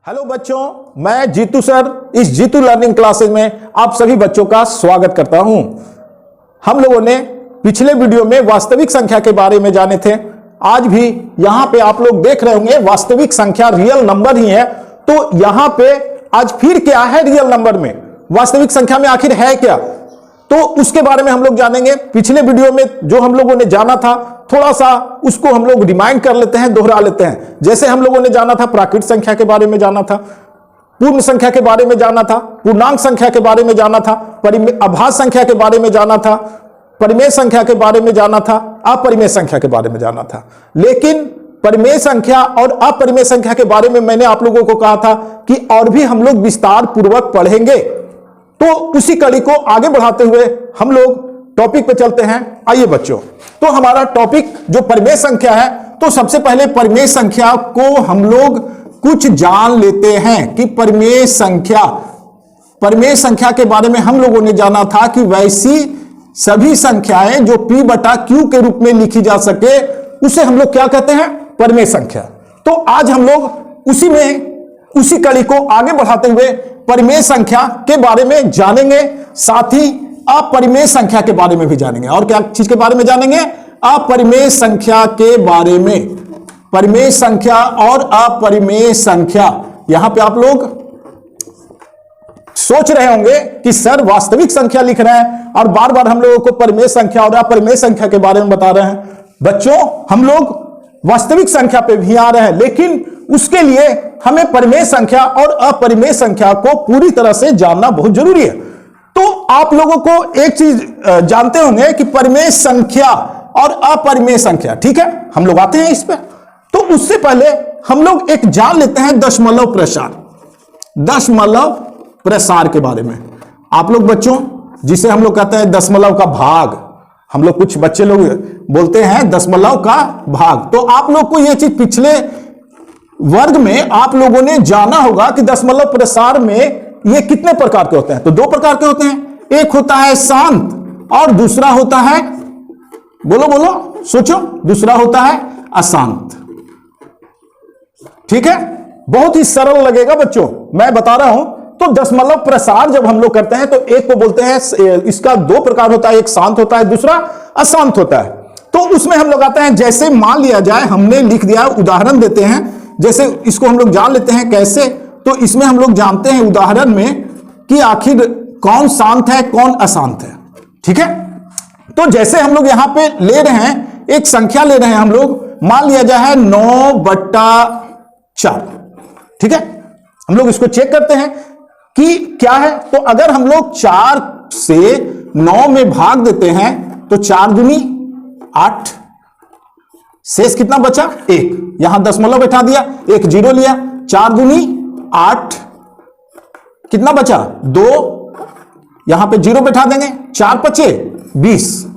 Hello बच्चों, मैं Jitu sir इस जीतू लर्निंग क्लासेस में आप सभी बच्चों का स्वागत करता हूं। हम लोगों ने पिछले वीडियो में वास्तविक संख्या के बारे में जाने थे। आज भी यहां पे आप लोग देख रहे होंगे वास्तविक संख्या रियल नंबर ही है। तो यहां पे आज फिर क्या है रियल नंबर में, वास्तविक संख्या में आखिर है क्या, तो उसके बारे में हम लोग जानेंगे। पिछले वीडियो में जो हम लोगों ने जाना था थोड़ा सा उसको हम लोग रिमाइंड कर लेते हैं, दोहरा लेते हैं। जैसे हम लोगों ने जाना था प्राकृत संख्या के बारे में जाना था, पूर्ण संख्या के बारे में जाना था, पूर्णांक संख्या के बारे में जाना था, अभाज्य संख्या के बारे में जाना था, परिमेय संख्या के बारे में जाना था, अपरिमेय संख्या के बारे में जाना था। लेकिन परिमेय संख्या और अपरिमेय संख्या के बारे में मैंने आप लोगों को कहा था कि और भी हम लोग विस्तार पूर्वक पढ़ेंगे। तो उसी कड़ी को आगे बढ़ाते हुए हम लोग टॉपिक पे चलते हैं। आइए बच्चों, तो हमारा टॉपिक जो परिमेय संख्या है, तो सबसे पहले परिमेय संख्या को हम लोग कुछ जान लेते हैं कि परिमेय संख्या के बारे में हम लोगों ने जाना था कि वैसी सभी संख्याएं जो p बटा q के रूप में लिखी जा सके उसे हम लोग क्या कहते हैं, परिमेय संख्या। तो आज हम लोग उसी कड़ी को आगे बढ़ाते हुए परिमेय संख्या के बारे में जानेंगे, साथ ही अपरिमेय संख्या के बारे में भी जानेंगे। और क्या चीज के बारे में जानेंगे, अपरिमेय संख्या के बारे में। परिमेय संख्या और अपरिमेय संख्या, यहां पे आप लोग सोच रहे होंगे कि सर वास्तविक संख्या लिख रहे हैं और बार बार हम लोगों को परिमेय संख्या और अपरिमेय संख्या के बारे में बता रहे हैं। बच्चों, हम लोग वास्तविक संख्या पे भी आ रहे हैं, लेकिन उसके लिए हमें परिमेय संख्या और अपरिमेय संख्या को पूरी तरह से जानना बहुत जरूरी है। तो आप लोगों को एक चीज जानते होंगे कि परिमेय संख्या और अपरिमेय संख्या, ठीक है, हम लोग आते हैं इस पे। तो उससे पहले हम लोग एक जान लेते हैं दशमलव प्रसार के बारे में। आप लोग बच्चों, जिसे हम लोग कहते हैं दशमलव का भाग, हम लोग कुछ बच्चे लोग बोलते हैं दशमलव का भाग। तो आप लोग को यह चीज पिछले वर्ग में आप लोगों ने जाना होगा कि दशमलव प्रसार में ये कितने प्रकार के होते हैं। तो दो प्रकार के होते हैं, एक होता है शांत और दूसरा होता है, बोलो सोचो, दूसरा होता है अशांत। ठीक है, बहुत ही सरल लगेगा बच्चों, मैं बता रहा हूं। तो दशमलव प्रसार जब हम लोग करते हैं तो एक को बोलते हैं, इसका दो प्रकार होता है, एक शांत होता है, दूसरा अशांत होता है। तो उसमें हम लोग आते हैं, जैसे मान लिया जाए हमने लिख दिया, उदाहरण देते हैं, जैसे इसको हम लोग जान लेते हैं कैसे। तो इसमें हम लोग जानते हैं उदाहरण में कि आखिर कौन शांत है कौन अशांत है। ठीक है, तो जैसे हम लोग यहां पे ले रहे हैं, एक संख्या ले रहे हैं हम लोग, मान लिया जाए 9/4। ठीक है, हम लोग इसको चेक करते हैं कि क्या है। तो अगर हम लोग 4 से 9 में भाग देते हैं तो 4 दूनी 8, शेष कितना बचा, 1। यहां दशमलव बैठा दिया, एक जीरो लिया, 4 दूनी 8, कितना बचा 2, यहां पे जीरो बैठा देंगे, 4 बचे 20।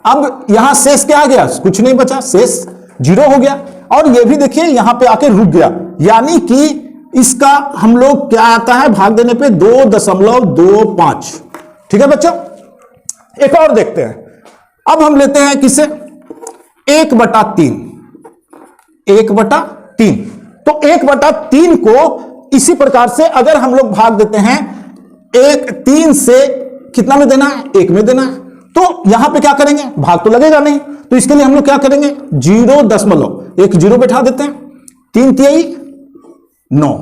अब यहां शेष क्या आ गया, कुछ नहीं बचा, शेष 0 हो गया। और ये भी देखिए यहां पे आके रुक गया, यानी कि इसका हम लोग क्या आता है भाग देने पे 2.25। ठीक है बच्चों, एक और देखते हैं। अब हम लेते हैं किसे, 1/3। 1/3, तो 1/3 को इसी प्रकार से अगर हम लोग भाग देते हैं 3 से, कितना में देना है, 1 में देना है। तो यहां पे क्या करेंगे, भाग तो लगेगा नहीं, तो इसके लिए हम लोग क्या करेंगे, 0 एक जीरो बैठा देते हैं, 3 तिहाई 9,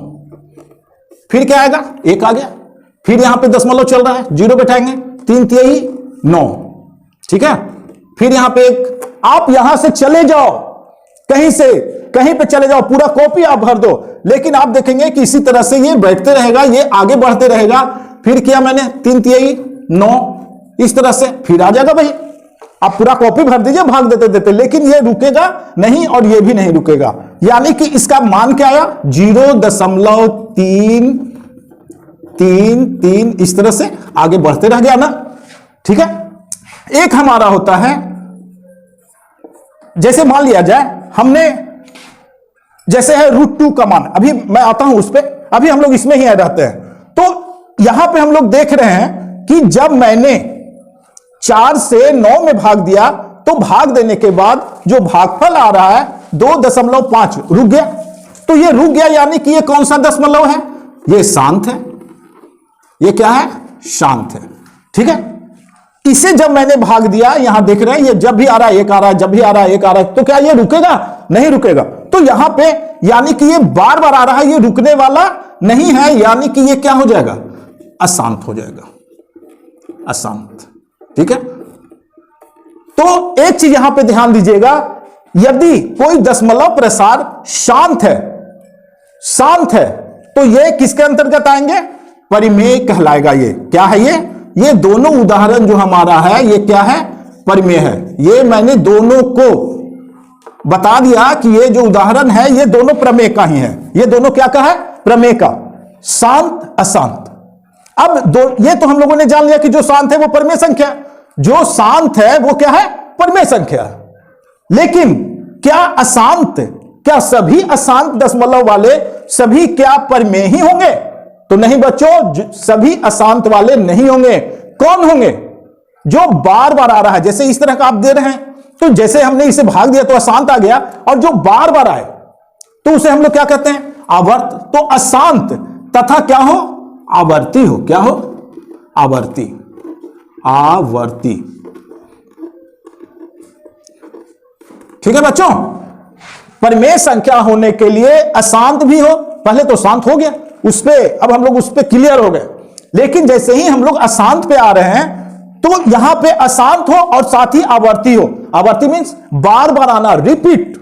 फिर क्या आएगा, 1 आ गया। फिर यहां पे दशमलव चल रहा है, 0 बैठाएंगे, 3 तिहाई 9। ठीक है, फिर यहां पे एक, आप यहां से चले जाओ, कहीं पे चले जाओ, पूरा कॉपी आप भर दो, लेकिन आप देखेंगे कि इसी तरह से ये बैठते रहेगा, ये आगे बढ़ते रहेगा। फिर किया मैंने 3 तिहाई 9, इस तरह से फिर आ जाएगा। भाई आप पूरा कॉपी भर दीजिए भाग देते देते, लेकिन ये रुकेगा नहीं और ये भी नहीं रुकेगा, यानी कि इसका मान क्या आया, 0.333, इस तरह से आगे बढ़ते रह गया ना। ठीक है, एक हमारा होता है, जैसे मान लिया जाए हमने, जैसे है √2 का मान, अभी मैं आता हूं उस पर, अभी हम लोग इसमें ही रहते हैं। तो यहां पे हम लोग देख रहे हैं कि जब मैंने 4 से 9 में भाग दिया तो भाग देने के बाद जो भागफल आ रहा है 2.5 रुक गया। तो ये रुक गया, यानी कि ये कौन सा दशमलव है? ये शांत है। ये क्या है? शांत है। ठीक है, इसे जब मैंने भाग दिया, यहां देख रहे हैं ये जब भी आ रहा है एक आ रहा है, जब भी आ रहा है एक आ रहा है, तो क्या ये रुकेगा? नहीं रुकेगा। तो यहां पे यानी कि ये बार बार आ रहा है, ये रुकने वाला नहीं है, यानी कि ये क्या हो जाएगा? अशांत हो जाएगा, अशांत। ठीक है, तो एक चीज यहां पे ध्यान दीजिएगा, यदि कोई दशमलव प्रसार शांत है, शांत है, तो ये किसके अंतर्गत आएंगे? परिमेय कहलाएगा। ये क्या है? ये दोनों उदाहरण जो हमारा है, ये क्या है? परिमेय है। ये मैंने दोनों को बता दिया कि ये जो उदाहरण है, ये दोनों प्रमेय का ही है। ये दोनों क्या का है? प्रमेय का, शांत अशांत। अब ये तो हम लोगों ने जान लिया कि जो शांत है वो परिमेय संख्या है, जो शांत है वो क्या है? परिमेय संख्या है। लेकिन क्या अशांत, क्या सभी अशांत दशमलव वाले सभी क्या परिमेय ही होंगे? तो नहीं बच्चों, सभी अशांत वाले नहीं होंगे। कौन होंगे? जो बार बार आ रहा है, जैसे इस तरह का आप दे रहे हैं, तो जैसे हमने इसे भाग दिया तो अशांत आ गया, और जो बार बार आए तो उसे हम लोग क्या कहते हैं? आवर्त। तो अशांत तथा क्या हो? आवर्ती हो। क्या हो? आवर्ती, आवर्ती। ठीक है बच्चों, परिमेय संख्या होने के लिए अशांत भी हो, पहले तो शांत हो गया, उस पे अब हम लोग उस पे क्लियर हो गए। लेकिन जैसे ही हम लोग अशांत पे आ रहे हैं, तो यहां पे अशांत हो और साथ ही आवर्ती हो। आवर्ती मींस बार बार आना, रिपीट।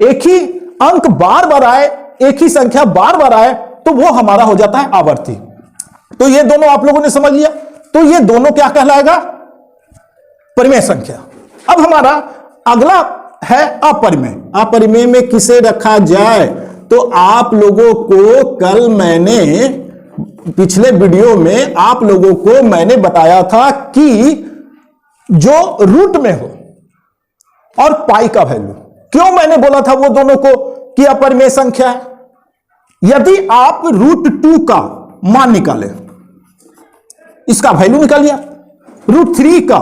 एक ही अंक बार बार आए, एक ही संख्या बार बार आए, तो वो हमारा हो जाता है आवर्ती। तो ये दोनों आप लोगों ने समझ लिया। तो ये दोनों क्या कहलाएगा? परिमेय संख्या। अब हमारा अगला है अपरिमेय। अपरिमेय में किसे रखा जाए? तो आप लोगों को कल मैंने पिछले वीडियो में आप लोगों को मैंने बताया था कि जो रूट में हो और पाई का वैल्यू, क्यों मैंने बोला था वो दोनों को कि अपरिमेय संख्या है? यदि आप √2 का मान निकाले, इसका वैल्यू निकालिए, √3 का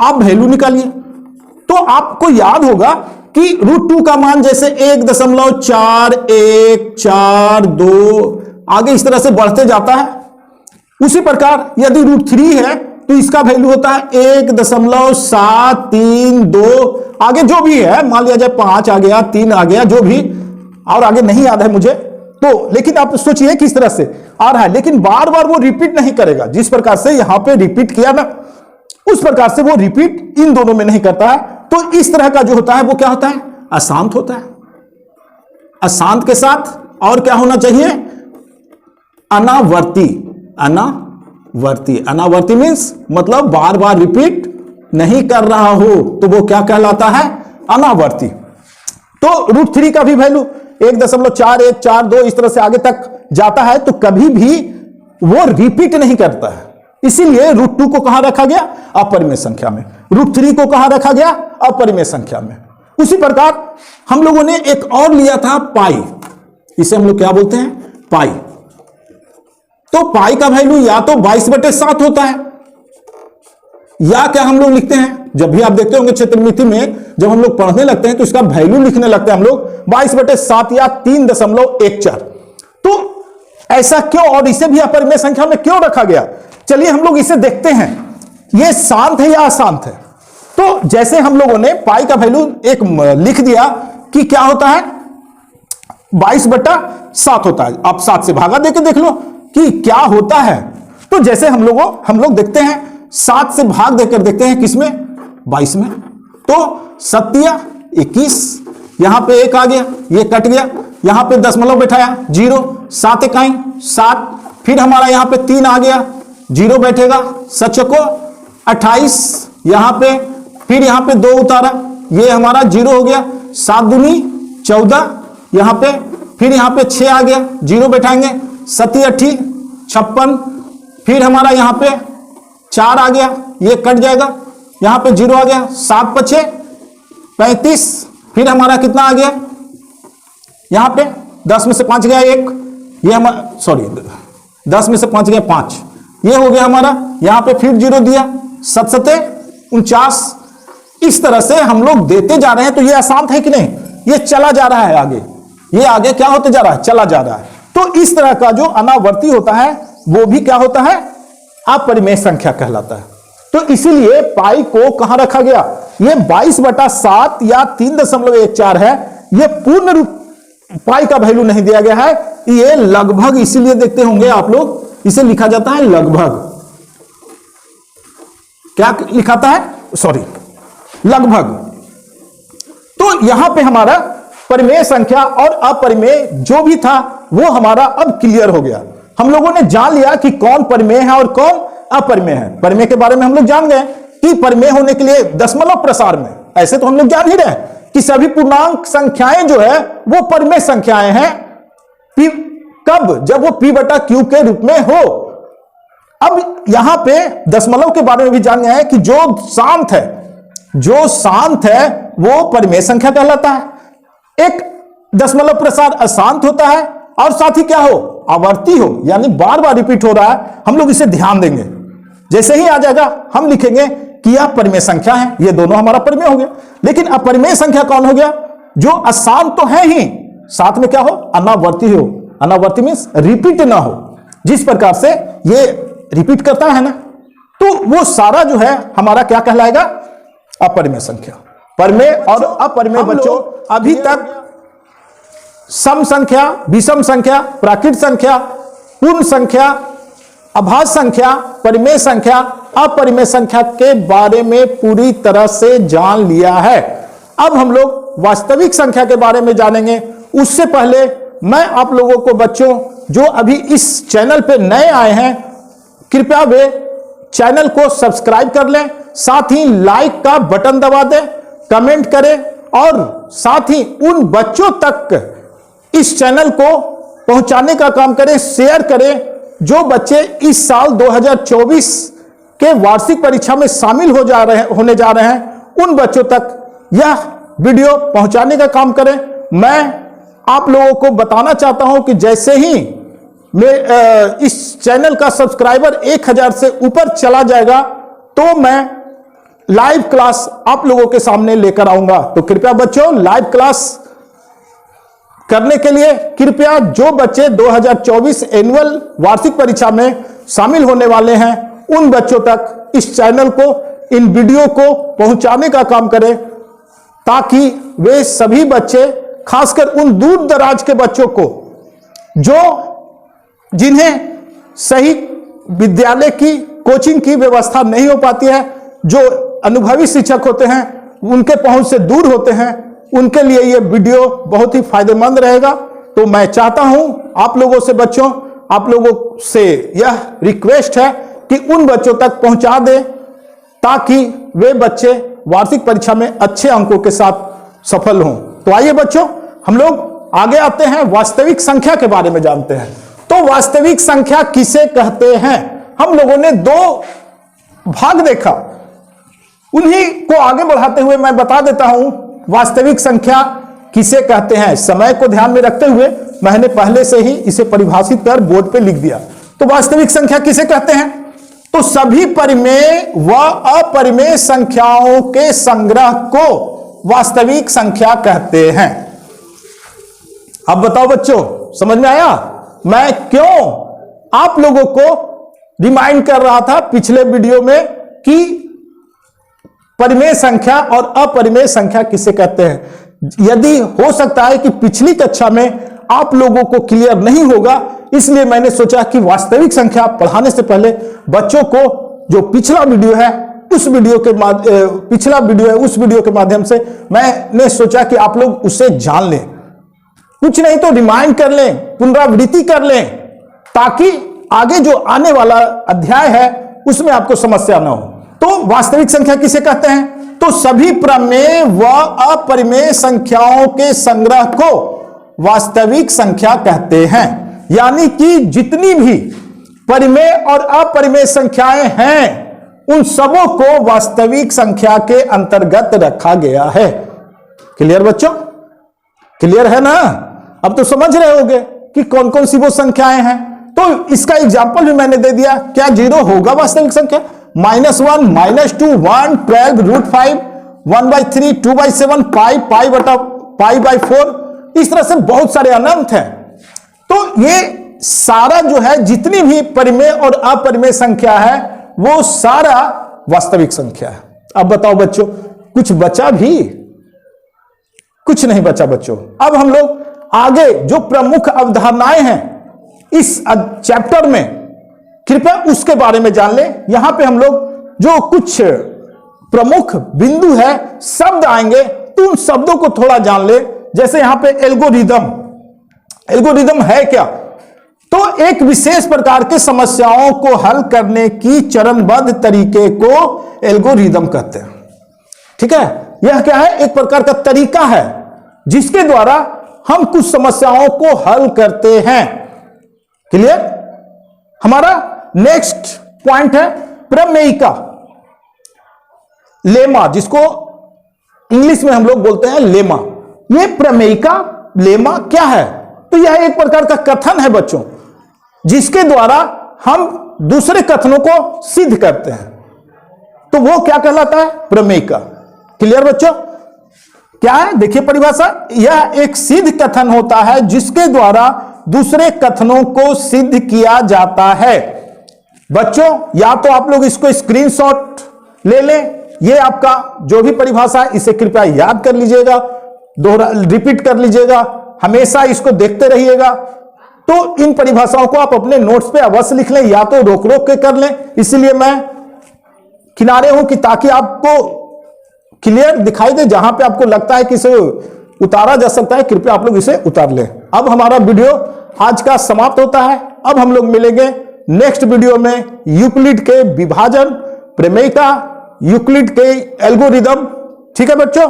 आप वैल्यू निकालिए, तो आपको याद होगा कि √2 का मान जैसे 1.4142 आगे इस तरह से बढ़ते जाता है, उसी प्रकार यदि √3 है तो इसका वैल्यू होता है 1.732, आगे जो भी है, मान लिया जाए 5 आ गया, 3 आ गया, जो भी, और आगे नहीं याद है मुझे तो, लेकिन आप सोचिए किस तरह से आ रहा है। लेकिन बार बार वो रिपीट नहीं करेगा, जिस प्रकार से यहां पे रिपीट किया ना, उस प्रकार से वो रिपीट इन दोनों में नहीं करता है। तो इस तरह का जो होता है वो क्या होता है? अशांत होता है। अशांत के साथ और क्या होना चाहिए? अनावर्ती। अनावर्ती, अनावर्ती मींस मतलब बार बार रिपीट नहीं कर रहा हो, तो वो क्या कहलाता है? अनावर्ती। तो √3 का भी वैल्यू 1.4142 इस तरह से आगे तक जाता है, तो कभी भी वो रिपीट नहीं करता है। इसीलिए √2 को कहां रखा गया? अपरिमेय संख्या में। √3 को कहां रखा गया? अपरिमेय संख्या में। उसी प्रकार हम लोगों ने एक और लिया था पाई, इसे हम लोग क्या बोलते हैं? पाई। तो पाई का वैल्यू या तो 22/7 होता है, या क्या हम लोग लिखते हैं, जब भी आप देखते होंगे क्षेत्रमिति में जब हम लोग पढ़ने लगते हैं तो इसका वैल्यू लिखने लगते हैं हम लोग 22/7 या 3.14। तो ऐसा क्यों, और इसे भी अपरिमेय संख्या में क्यों रखा गया? चलिए हम लोग इसे देखते हैं, ये शांत है या अशांत है। तो जैसे हम लोगों ने पाई का वैल्यू एक लिख दिया कि क्या होता है? 22/7 होता है। आप 7 से भागा देके देख लो कि क्या होता है। तो जैसे हम लोग देखते हैं, 7 से भाग देकर देखते हैं किसमें? 22 में। तो 7 21, यहां पे 1 आ गया, ये कट गया, यहां पे दशमलव बैठाया 0, 7 इकाई 7, फिर हमारा यहां पे 3 आ गया, 0 बैठेगा, 7 28, यहां पे फिर यहां पे 2 उतारा, ये हमारा 0 हो गया, 7 दूनी 14, यहां पे फिर यहां पे 6 आ गया, 0 बैठाएंगे, 7 8 56, फिर हमारा यहां पे 4 आ गया, ये कट जाएगा, यहां पे 0 आ गया, 7 5 35, फिर हमारा कितना आ गया? यहां पे 10 में से 5 गया 1, ये हमारा 10 में से 5 गया 5, ये हो गया हमारा, यहां पे फिर 0 दिया, 7 7 49। इस तरह से हम लोग देते जा रहे हैं। तो ये अशांत है कि नहीं? ये चला जा रहा है आगे, ये आगे क्या होते जा रहा है, चला जा रहा है। तो इस तरह का जो अनावर्ती होता है वो भी क्या होता है, अपरिमेय संख्या कहलाता है। तो इसीलिए पाई को कहां रखा गया, ये 22/7 या 3.14 है, ये पूर्ण रूप पाई का वैल्यू नहीं दिया गया है, ये लगभग, इसीलिए देखते होंगे आप लोग, इसे लिखा जाता है लगभग। क्या लिखाता है, सॉरी, लगभग। तो यहां पे हमारा परिमेय संख्या और अपरिमेय जो भी था वो हमारा अब क्लियर हो गया। हम लोगों ने जान लिया कि कौन परिमेय है और कौन अपरिमेय है। परिमेय के बारे में हम लोग जान गए कि परिमेय होने के लिए दशमलव प्रसार में, ऐसे तो हम लोग जान ही रहे कि सभी पूर्णांक संख्याएं जो है वो परिमेय संख्याएं हैं। पी कब, जब वो p/q के रूप में हो। अब यहां पे दशमलव के बारे में भी जान गए हैं कि जो शांत है, जो शांत है वो परिमेय संख्या कहलाता है। एक दशमलव प्रसार अशांत होता है और साथ ही क्या हो, आवर्ती हो, यानी बार बार रिपीट हो रहा है। हम लोग इसे ध्यान देंगे, जैसे ही आ जाएगा हम लिखेंगे कि यह परिमेय संख्या है, ये दोनों हमारा परिमेय हो गया। लेकिन अपरिमेय संख्या कौन हो गया, जो अशांत तो है ही, साथ में क्या हो, अनावर्ती हो। अनावर्ती मींस रिपीट ना हो, जिस प्रकार से ये रिपीट करता है ना, तो वो सारा जो है हमारा क्या कहलाएगा, अपरिमेय संख्या। परिमेय और अपरिमेय बच्चों अभी तक सम संख्या, विषम संख्या, प्राकृत संख्या, पूर्ण संख्या, अभाज्य संख्या, परिमेय संख्या, अपरिमेय संख्या के बारे में पूरी तरह से जान लिया है। अब हम लोग वास्तविक संख्या के बारे में जानेंगे। उससे पहले मैं आप लोगों को बच्चों जो अभी इस चैनल पे नए आए हैं, कृपया वे चैनल को सब्सक्राइब कर लें, साथ ही लाइक का बटन दबा दें, कमेंट करें और साथ ही उन बच्चों तक इस चैनल को पहुंचाने का काम करें, शेयर करें जो बच्चे इस साल 2024 के वार्षिक परीक्षा में शामिल होने जा रहे हैं। उन बच्चों तक यह वीडियो पहुंचाने का काम करें। मैं आप लोगों को बताना चाहता हूं कि जैसे ही इस चैनल का सब्सक्राइबर 1000 से ऊपर चला जाएगा तो मैं लाइव क्लास आप लोगों के सामने लेकर आऊंगा। तो कृपया बच्चों, लाइव क्लास करने के लिए कृपया जो बच्चे 2024 एनुअल वार्षिक परीक्षा में शामिल होने वाले हैं उन बच्चों तक इस चैनल को, इन वीडियो को पहुंचाने का काम करें, ताकि वे सभी बच्चे, खासकर उन दूर दराज के बच्चों को जिन्हें सही विद्यालय की कोचिंग की व्यवस्था नहीं हो पाती है, जो अनुभवी शिक्षक होते हैं उनके पहुंच से दूर होते हैं, उनके लिए यह वीडियो बहुत ही फायदेमंद रहेगा। तो मैं चाहता हूं आप लोगों से बच्चों, आप लोगों से यह रिक्वेस्ट है कि उन बच्चों तक पहुंचा दें ताकि वे बच्चे वार्षिक परीक्षा में अच्छे अंकों के साथ सफल हों। तो आइए बच्चों, हम लोग आगे आते हैं, वास्तविक संख्या के बारे में जानते हैं। तो वास्तविक संख्या किसे कहते हैं, हम लोगों ने दो भाग देखा, उन्हीं को आगे बढ़ाते हुए मैं बता देता हूं वास्तविक संख्या किसे कहते हैं। समय को ध्यान में रखते हुए मैंने पहले से ही इसे परिभाषित कर बोर्ड पे लिख दिया। तो वास्तविक संख्या किसे कहते हैं, तो सभी परिमेय व अपरिमेय संख्याओं के संग्रह को वास्तविक संख्या कहते हैं। अब बताओ बच्चों, समझ में आया? मैं क्यों आप लोगों को रिमाइंड कर रहा था पिछले वीडियो में कि परिमेय संख्या और अपरिमेय संख्या किसे कहते हैं। यदि हो सकता है कि पिछली कक्षा में आप लोगों को क्लियर नहीं होगा, इसलिए मैंने सोचा कि वास्तविक संख्या पढ़ाने से पहले बच्चों को जो पिछला वीडियो है उस वीडियो के माध्यम से मैंने सोचा कि आप लोग उसे जान लें, कुछ नहीं तो रिमाइंड कर लें, पुनरावृत्ति कर लें, ताकि आगे जो आने वाला अध्याय है उसमें आपको समस्या ना हो। तो वास्तविक संख्या किसे कहते हैं, तो सभी प्रमेय व अपरिमेय संख्याओं के संग्रह को वास्तविक संख्या कहते हैं। यानी कि जितनी भी परिमेय और अपरिमेय संख्याएं हैं उन सबों को वास्तविक संख्या के अंतर्गत रखा गया है। क्लियर बच्चों? क्लियर है ना? अब तो समझ रहे होंगे कि कौन कौन सी वो संख्याएं हैं। तो इसका एग्जाम्पल भी मैंने दे दिया। क्या 0 होगा वास्तविक संख्या? -1, -2, 1, 12, √5, 1/3, 2/7, पाई/4, इस तरह से बहुत सारे अनंत हैं। तो ये सारा जो है जितनी भी परिमेय और अपरिमेय संख्या है वो सारा वास्तविक संख्या है। अब बताओ बच्चों, कुछ बचा भी? कुछ नहीं बचा बच्चों। अब हम लोग आगे जो प्रमुख अवधारणाएं हैं इस चैप्टर में, कृपया उसके बारे में जान ले। यहां पे हम लोग जो कुछ प्रमुख बिंदु है, शब्द आएंगे, तो उन शब्दों को थोड़ा जान ले। जैसे यहां पे एल्गोरिदम, एल्गोरिदम है क्या? तो एक विशेष प्रकार के समस्याओं को हल करने की चरणबद्ध तरीके को एल्गोरिदम कहते हैं। ठीक है, यह क्या है? एक प्रकार का तरीका है जिसके द्वारा हम कुछ समस्याओं को हल करते हैं। क्लियर? हमारा नेक्स्ट पॉइंट है प्रमेयिका, लेमा, जिसको इंग्लिश में हम लोग बोलते हैं लेमा। यह प्रमेयिका लेमा क्या है? तो यह एक प्रकार का कथन है बच्चों, जिसके द्वारा हम दूसरे कथनों को सिद्ध करते हैं। तो वो क्या कहलाता है? प्रमेयिका। क्लियर बच्चों? क्या है? देखिए परिभाषा, यह एक सिद्ध कथन होता है जिसके द्वारा दूसरे कथनों को सिद्ध किया जाता है। बच्चों या तो आप लोग इसको स्क्रीनशॉट ले लें, ये आपका जो भी परिभाषा है इसे कृपया याद कर लीजिएगा, दोहरा रिपीट कर लीजिएगा, हमेशा इसको देखते रहिएगा। तो इन परिभाषाओं को आप अपने नोट्स पे अवश्य लिख लें, या तो रोक रोक के कर लें। इसलिए मैं किनारे हूं कि ताकि आपको क्लियर दिखाई दे। जहां पे आपको लगता है कि इसे उतारा जा सकता है, कृपया आप लोग इसे उतार लें। अब हमारा वीडियो आज का समाप्त होता है। अब हम लोग मिलेंगे नेक्स्ट वीडियो में यूक्लिड के विभाजन, प्रमेयिका, यूक्लिड के एल्गोरिदम। ठीक है बच्चों,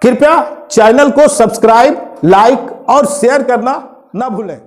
कृपया चैनल को सब्सक्राइब, लाइक और शेयर करना ना भूलें।